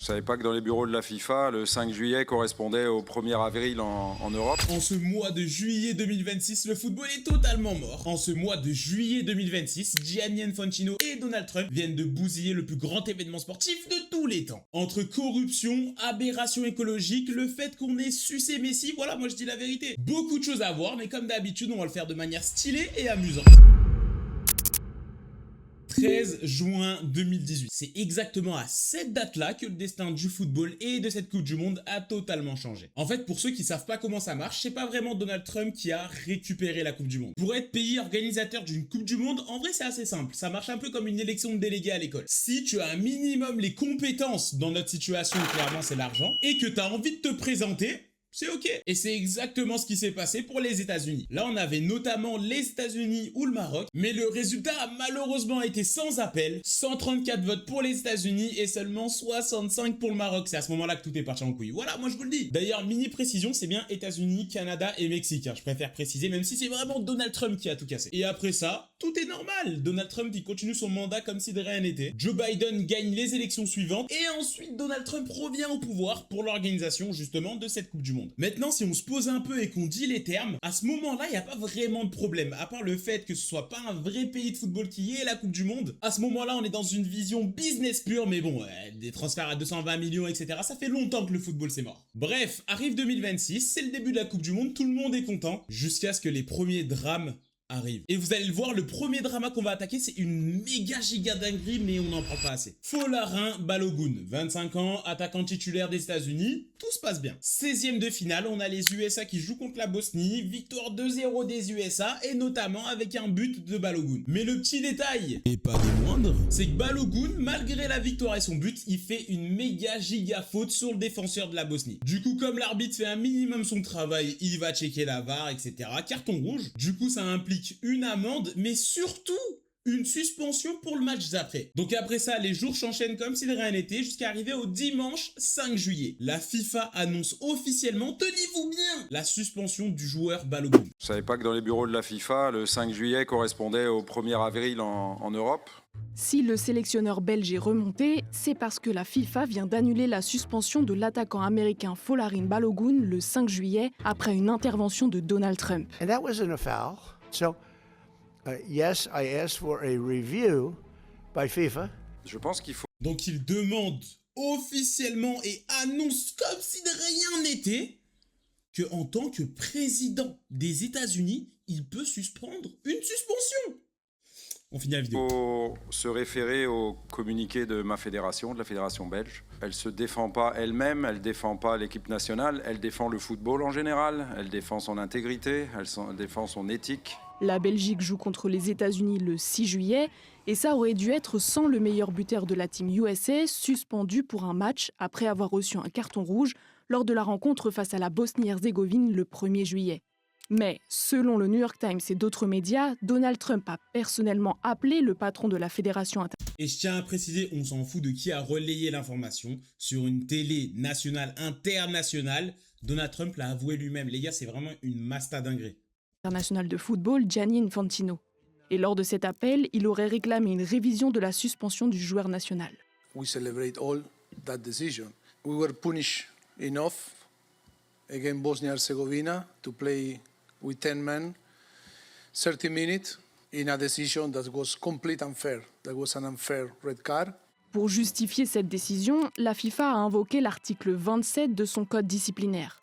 Je savais pas que dans les bureaux de la FIFA, le 5 juillet correspondait au 1er avril en Europe. En ce mois de juillet 2026, le football est totalement mort. En ce mois de juillet 2026, Gianni Infantino et Donald Trump viennent de bousiller le plus grand événement sportif de tous les temps. Entre corruption, aberration écologique, le fait qu'on ait sucé Messi, voilà, moi je dis la vérité. Beaucoup de choses à voir, mais comme d'habitude, on va le faire de manière stylée et amusante. 13 juin 2018. C'est exactement à cette date-là que le destin du football et de cette Coupe du Monde a totalement changé. En fait, pour ceux qui savent pas comment ça marche, c'est pas vraiment Donald Trump qui a récupéré la Coupe du Monde. Pour être pays organisateur d'une Coupe du Monde, en vrai c'est assez simple. Ça marche un peu comme une élection de délégués à l'école. Si tu as un minimum les compétences, dans notre situation clairement c'est l'argent, et que tu as envie de te présenter, c'est ok. Et c'est exactement ce qui s'est passé pour les États-Unis. Là, on avait notamment les États-Unis ou le Maroc, mais le résultat a malheureusement été sans appel. 134 votes pour les États-Unis et seulement 65 pour le Maroc. C'est à ce moment-là que tout est parti en couille. Voilà, moi je vous le dis. D'ailleurs, mini précision, c'est bien États-Unis, Canada et Mexique. Je préfère préciser, même si c'est vraiment Donald Trump qui a tout cassé. Et après ça, tout est normal. Donald Trump, il continue son mandat comme si de rien n'était. Joe Biden gagne les élections suivantes et ensuite Donald Trump revient au pouvoir pour l'organisation justement de cette Coupe du Monde. Maintenant, si on se pose un peu et qu'on dit les termes, à ce moment-là, il n'y a pas vraiment de problème. À part le fait que ce soit pas un vrai pays de football qui est la Coupe du Monde, à ce moment-là, on est dans une vision business pure, mais bon, des transferts à 220 millions, etc. Ça fait longtemps que le football c'est mort. Bref, arrive 2026, c'est le début de la Coupe du Monde, tout le monde est content, jusqu'à ce que les premiers drames arrive. Et vous allez le voir, le premier drama qu'on va attaquer, c'est une méga giga dinguerie, mais on n'en parle pas assez. Folarin Balogun, 25 ans, attaquant titulaire des États-Unis, tout se passe bien. 16e de finale, on a les USA qui jouent contre la Bosnie, victoire 2-0 des USA, et notamment avec un but de Balogun. Mais le petit détail, et pas des moindres, c'est que Balogun, malgré la victoire et son but, il fait une méga giga faute sur le défenseur de la Bosnie. Du coup, comme l'arbitre fait un minimum son travail, il va checker la VAR, etc. Carton rouge. Du coup, ça implique une amende, mais surtout une suspension pour le match d'après. Donc après ça, les jours s'enchaînent comme si de rien n'était jusqu'à arriver au dimanche 5 juillet. La FIFA annonce officiellement, tenez-vous bien, la suspension du joueur Balogun. Je savais pas que dans les bureaux de la FIFA, le 5 juillet correspondait au 1er avril en Europe. Si le sélectionneur belge est remonté, c'est parce que la FIFA vient d'annuler la suspension de l'attaquant américain Folarin Balogun le 5 juillet après une intervention de Donald Trump. And that wasn't a foul. So, yes, I asked for a review by FIFA. Je pense qu'il faut... Donc il demande officiellement et annonce comme si de rien n'était que en tant que président des États-Unis, il peut suspendre une suspension. On finit la vidéo. Il faut se référer au communiqué de ma fédération, de la fédération belge. Elle se défend pas elle-même, elle défend pas l'équipe nationale, elle défend le football en général, elle défend son intégrité, elle défend son éthique. La Belgique joue contre les États-Unis le 6 juillet et ça aurait dû être sans le meilleur buteur de la team USA, suspendu pour un match après avoir reçu un carton rouge lors de la rencontre face à la Bosnie-Herzégovine le 1er juillet. Mais, selon le New York Times et d'autres médias, Donald Trump a personnellement appelé le patron de la fédération internationale. Et je tiens à préciser, on s'en fout de qui a relayé l'information. Sur une télé nationale, internationale, Donald Trump l'a avoué lui-même. Les gars, c'est vraiment une masta dinguerie. International de football, Gianni Infantino. Et lors de cet appel, il aurait réclamé une révision de la suspension du joueur national. We celebrate all that decision. We were punished enough against Bosnia-Herzegovina to play with 10 men, 30 minutes, in a decision that was completely unfair. That was an unfair red card. Pour justifier cette décision, la FIFA a invoqué l'article 27 de son code disciplinaire.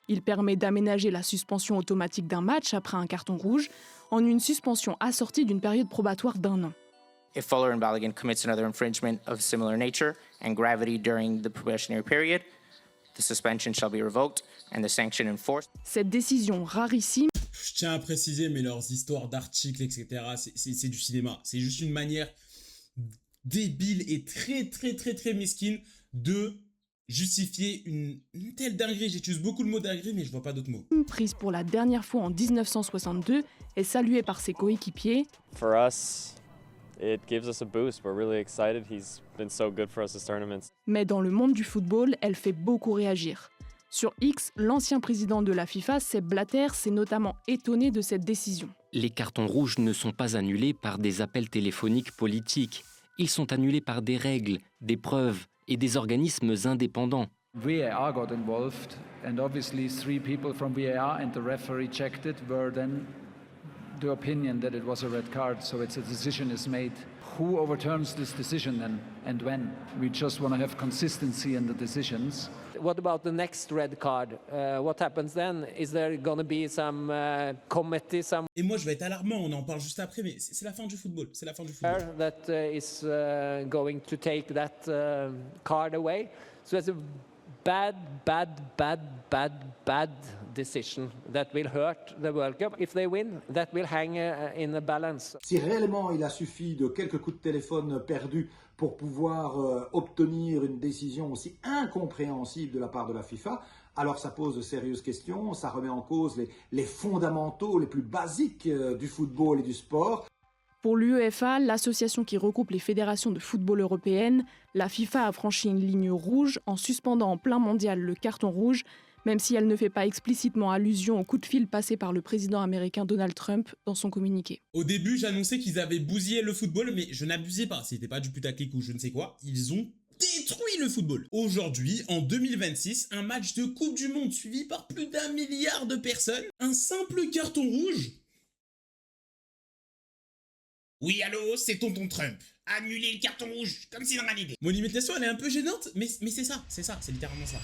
Il permet d'aménager la suspension automatique d'un match après un carton rouge en une suspension assortie d'une période probatoire d'1 an. If Folarin Balogun commits another infringement of similar nature and gravity during the probationary period, the suspension shall be revoked and the sanction enforced. Cette décision rarissime. Je tiens à préciser, mais leurs histoires d'articles, etc., c'est du cinéma. C'est juste une manière débile et très mesquine de justifier une telle dinguerie. J'utilise beaucoup le mot dinguerie, mais je vois pas d'autres mots. Prise pour la dernière fois en 1962 est saluée par ses coéquipiers. For us, it gives us a boost. We're really excited. He's been so good for us this tournament. Mais dans le monde du football, elle fait beaucoup réagir. Sur X, l'ancien président de la FIFA, Sepp Blatter, s'est notamment étonné de cette décision. Les cartons rouges ne sont pas annulés par des appels téléphoniques politiques. Ils sont annulés par des règles, des preuves et des organismes indépendants. VAR got involved, and obviously 3 people from VAR and the referee checked it were then the opinion that it was a red card, so it's a decision is made. Who overturns this decision then, and when? We just want to have consistency in the decisions. What about the next red card? What happens then? Is there going to be some committee, some Et moi je vais être alarmant, on en parle juste après, mais c'est la fin du football, c'est la fin du football. that is going to take that card away? So it's a bad decision that will hurt the World Cup. If they win, that will hang in a balance. Si réellement il a suffi de quelques coups de téléphone perdus pour pouvoir obtenir une décision aussi incompréhensible de la part de la FIFA, alors ça pose de sérieuses questions, ça remet en cause les fondamentaux les plus basiques du football et du sport. Pour l'UEFA, l'association qui regroupe les fédérations de football européennes, la FIFA a franchi une ligne rouge en suspendant en plein mondial le carton rouge, même si elle ne fait pas explicitement allusion au coup de fil passé par le président américain Donald Trump dans son communiqué. Au début, j'annonçais qu'ils avaient bousillé le football, mais je n'abusais pas. C'était pas du putaclic ou je ne sais quoi. Ils ont détruit le football. Aujourd'hui, en 2026, un match de Coupe du Monde suivi par plus d'1 milliard de personnes, un simple carton rouge. Oui, allô, c'est tonton Trump. Annulez le carton rouge, comme si dans ma idée. Mon imitation, elle est un peu gênante, mais c'est ça, c'est littéralement ça.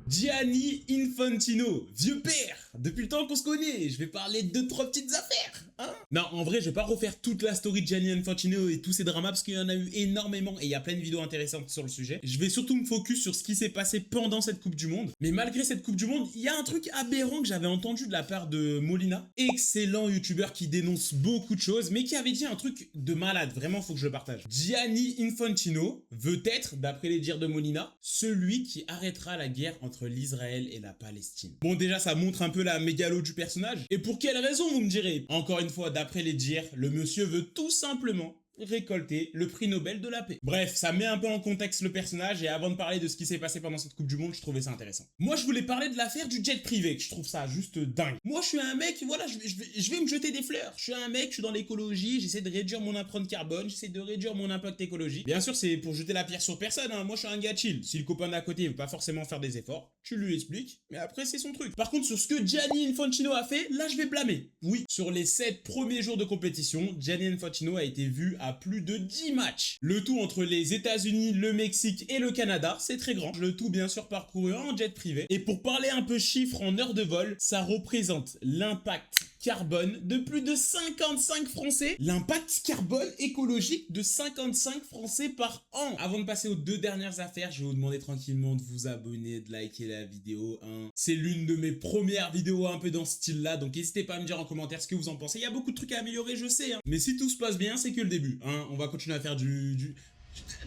Gianni Infantino, vieux père, depuis le temps qu'on se connaît, je vais parler de 2-3 petites affaires, hein. Non, en vrai, je vais pas refaire toute la story de Gianni Infantino et tous ces dramas parce qu'il y en a eu énormément et il y a plein de vidéos intéressantes sur le sujet. Je vais surtout me focus sur ce qui s'est passé pendant cette Coupe du Monde. Mais malgré cette Coupe du Monde, il y a un truc aberrant que j'avais entendu de la part de Molina, excellent youtubeur qui dénonce beaucoup de choses, mais qui avait dit un truc de malade, vraiment faut que je le partage. Gianni Infantino veut être, d'après les dires de Molina, celui qui arrêtera la guerre entre l'Israël et la Palestine. Bon, déjà, ça montre un peu la mégalo du personnage. Et pour quelle raison, vous me direz? Encore une fois, d'après les dires, le monsieur veut tout simplement récolter le prix Nobel de la paix. Bref, ça met un peu en contexte le personnage et avant de parler de ce qui s'est passé pendant cette Coupe du Monde, je trouvais ça intéressant. Moi, je voulais parler de l'affaire du jet privé, que je trouve ça juste dingue. Moi, je suis un mec, voilà, je vais me jeter des fleurs. Je suis un mec, je suis dans l'écologie, j'essaie de réduire mon empreinte carbone, j'essaie de réduire mon impact écologique. Bien sûr, c'est pour jeter la pierre sur personne, hein. Moi, je suis un gars chill. Si le copain d'à côté veut pas forcément faire des efforts, tu lui expliques, mais après, c'est son truc. Par contre, sur ce que Gianni Infantino a fait, là, je vais blâmer. Oui, sur les 7 premiers jours de compétition, Gianni Infantino a été vu à plus de 10 matchs. Le tout entre les États-Unis, le Mexique et le Canada, c'est très grand. Le tout bien sûr parcouru en jet privé. Et pour parler un peu chiffres en heures de vol, ça représente l'impact carbone de plus de 55 Français. L'impact carbone écologique de 55 Français par an. Avant de passer aux 2 dernières affaires, je vais vous demander tranquillement de vous abonner, de liker la vidéo. C'est l'une de mes premières vidéos un peu dans ce style-là, donc n'hésitez pas à me dire en commentaire ce que vous en pensez. Il y a beaucoup de trucs à améliorer, je sais. Mais si tout se passe bien, c'est que le début. On va continuer à faire de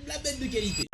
la bête de qualité.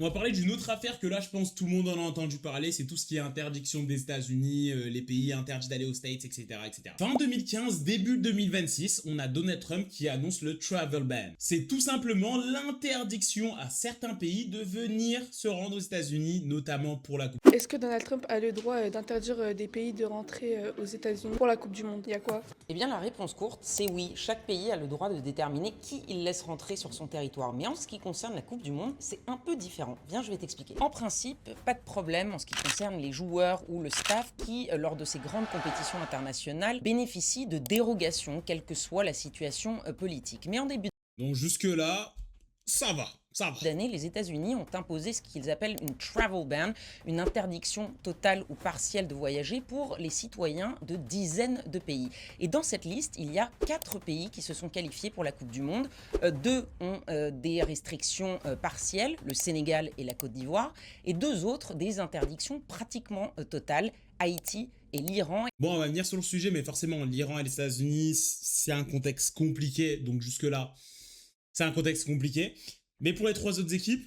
On va parler d'une autre affaire que là, je pense tout le monde en a entendu parler, c'est tout ce qui est interdiction des États-Unis, les pays interdits d'aller aux States, etc., etc. Fin 2015, début 2026, on a Donald Trump qui annonce le travel ban. C'est tout simplement l'interdiction à certains pays de venir se rendre aux États-Unis, notamment pour la Coupe. Est-ce que Donald Trump a le droit d'interdire des pays de rentrer aux États-Unis pour la Coupe du Monde? Il y a quoi? Eh bien, la réponse courte, c'est oui. Chaque pays a le droit de déterminer qui il laisse rentrer sur son territoire. Mais en ce qui concerne la Coupe du Monde, c'est un peu différent. Viens, je vais t'expliquer. En principe, pas de problème en ce qui concerne les joueurs ou le staff qui, lors de ces grandes compétitions internationales, bénéficient de dérogations, quelle que soit la situation politique. Mais en début Donc jusque-là, ça va. d'année, les États-Unis ont imposé ce qu'ils appellent une travel ban, une interdiction totale ou partielle de voyager pour les citoyens de dizaines de pays. Et dans cette liste, il y a 4 pays qui se sont qualifiés pour la Coupe du Monde. 2 ont des restrictions partielles, le Sénégal et la Côte d'Ivoire, et 2 autres des interdictions pratiquement totales, Haïti et l'Iran. Bon, on va venir sur le sujet, mais forcément, l'Iran et les États-Unis, c'est un contexte compliqué, donc jusque-là, c'est un contexte compliqué. Mais pour les 3 autres équipes,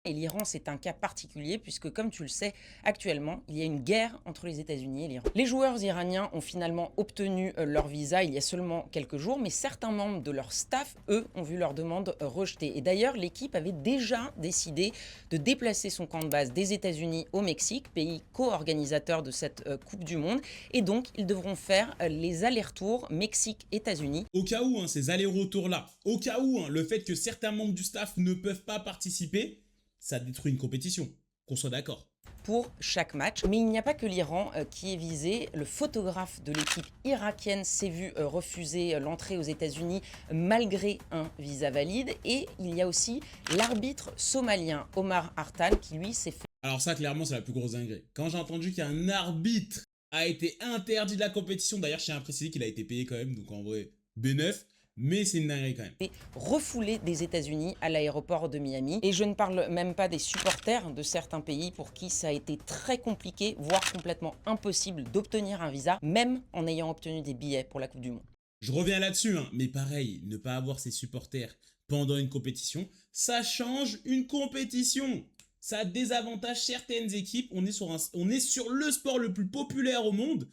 Et l'Iran, c'est un cas particulier puisque, comme tu le sais, actuellement, il y a une guerre entre les États-Unis et l'Iran. Les joueurs iraniens ont finalement obtenu leur visa il y a seulement quelques jours, mais certains membres de leur staff, eux, ont vu leur demande rejetée. Et d'ailleurs, l'équipe avait déjà décidé de déplacer son camp de base des États-Unis au Mexique, pays co-organisateur de cette Coupe du Monde, et donc ils devront faire les allers-retours Mexique-États-Unis. Au cas où, ces allers-retours-là, au cas où, le fait que certains membres du staff ne peuvent pas participer, ça détruit une compétition, qu'on soit d'accord. Pour chaque match. Mais il n'y a pas que l'Iran qui est visé. Le photographe de l'équipe irakienne s'est vu refuser l'entrée aux États-Unis malgré un visa valide. Et il y a aussi l'arbitre somalien Omar Artan qui lui s'est fait... Alors ça, clairement, c'est la plus grosse dinguerie. Quand j'ai entendu qu'un arbitre a été interdit de la compétition, d'ailleurs, je tiens à préciser qu'il a été payé quand même, donc en vrai, B9. Mais c'est une dinguerie quand même. Refoulé des États-Unis à l'aéroport de Miami. Et je ne parle même pas des supporters de certains pays pour qui ça a été très compliqué, voire complètement impossible d'obtenir un visa, même en ayant obtenu des billets pour la Coupe du Monde. Je reviens là-dessus, mais pareil, ne pas avoir ses supporters pendant une compétition, ça change une compétition. Ça désavantage certaines équipes. On est sur le sport le plus populaire au monde.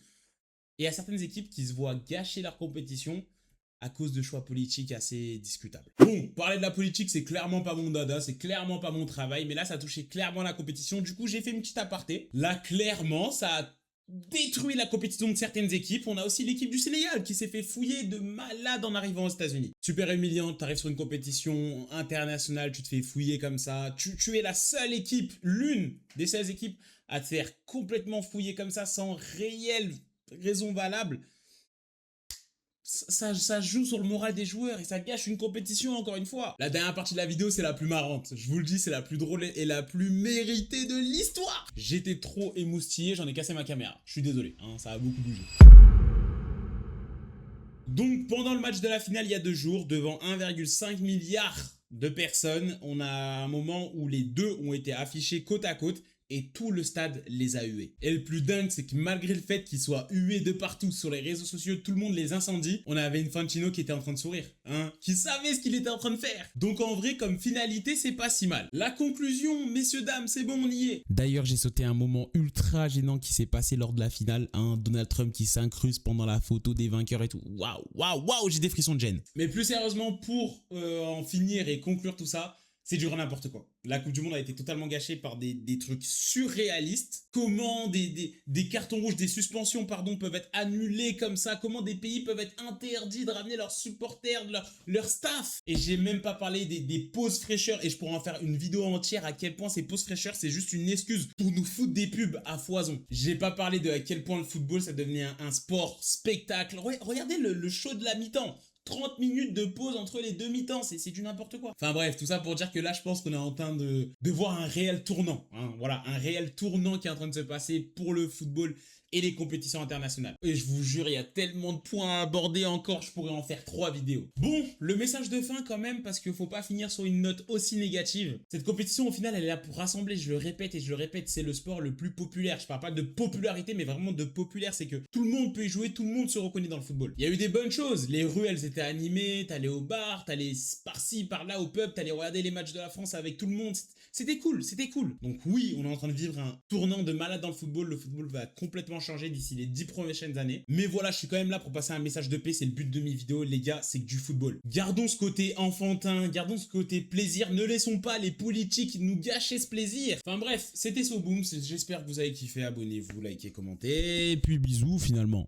Et il y a certaines équipes qui se voient gâcher leur compétition à cause de choix politiques assez discutables. Bon, parler de la politique, c'est clairement pas mon dada, c'est clairement pas mon travail, mais là, ça a touché clairement la compétition. Du coup, j'ai fait une petite aparté. Là, clairement, ça a détruit la compétition de certaines équipes. On a aussi l'équipe du Sénégal qui s'est fait fouiller de malade en arrivant aux États-Unis. Super humiliant, t'arrives sur une compétition internationale, tu te fais fouiller comme ça. Tu es la seule équipe, l'une des 16 équipes à te faire complètement fouiller comme ça sans réelle raison valable. Ça joue sur le moral des joueurs et ça gâche une compétition encore une fois. La dernière partie de la vidéo, c'est la plus marrante. Je vous le dis, c'est la plus drôle et la plus méritée de l'histoire. J'étais trop émoustillé, j'en ai cassé ma caméra. Je suis désolé, ça a beaucoup bougé. Donc, pendant le match de la finale, il y a 2 jours, devant 1,5 milliard de personnes, on a un moment où les deux ont été affichés côte à côte. Et tout le stade les a hués. Et le plus dingue, c'est que malgré le fait qu'ils soient hués de partout sur les réseaux sociaux, tout le monde les incendie, on avait Infantino qui était en train de sourire, qui savait ce qu'il était en train de faire. Donc en vrai, comme finalité, c'est pas si mal. La conclusion, messieurs, dames, c'est bon, on y est. D'ailleurs, j'ai sauté un moment ultra gênant qui s'est passé lors de la finale. Donald Trump qui s'incruste pendant la photo des vainqueurs et tout. Waouh, j'ai des frissons de gêne. Mais plus sérieusement, pour en finir et conclure tout ça, c'est du n'importe quoi. La Coupe du Monde a été totalement gâchée par des trucs surréalistes. Comment des cartons rouges, des suspensions, peuvent être annulés comme ça. Comment des pays peuvent être interdits de ramener leurs supporters, leur staff. Et j'ai même pas parlé des pauses fraîcheurs. Et je pourrais en faire une vidéo entière à quel point ces pauses fraîcheurs, c'est juste une excuse pour nous foutre des pubs à foison. J'ai pas parlé de à quel point le football, ça devenait un sport spectacle. Regardez le show de la mi-temps. 30 minutes de pause entre les deux mi-temps, c'est du n'importe quoi. Enfin bref, tout ça pour dire que là, je pense qu'on est en train de voir un réel tournant. Voilà, un réel tournant qui est en train de se passer pour le football et les compétitions internationales. Et je vous jure, il y a tellement de points à aborder encore, je pourrais en faire 3 vidéos. Bon, le message de fin quand même, parce qu'il faut pas finir sur une note aussi négative. Cette compétition, au final, elle est là pour rassembler, je le répète et je le répète, c'est le sport le plus populaire. Je parle pas de popularité, mais vraiment de populaire, c'est que tout le monde peut y jouer, tout le monde se reconnaît dans le football. Il y a eu des bonnes choses, les rues, elles étaient animées, t'allais au bar, t'allais par-ci, par-là, au pub, t'allais regarder les matchs de la France avec tout le monde. C'était cool, c'était cool. Donc oui, on est en train de vivre un tournant de malade dans le football va complètement changer d'ici les 10 prochaines années. Mais voilà, je suis quand même là pour passer un message de paix, c'est le but de mes vidéos, les gars, c'est que du football. Gardons ce côté enfantin, gardons ce côté plaisir, ne laissons pas les politiques nous gâcher ce plaisir. Enfin bref, c'était SoBoom, j'espère que vous avez kiffé, abonnez-vous, likez, commentez, et puis bisous finalement.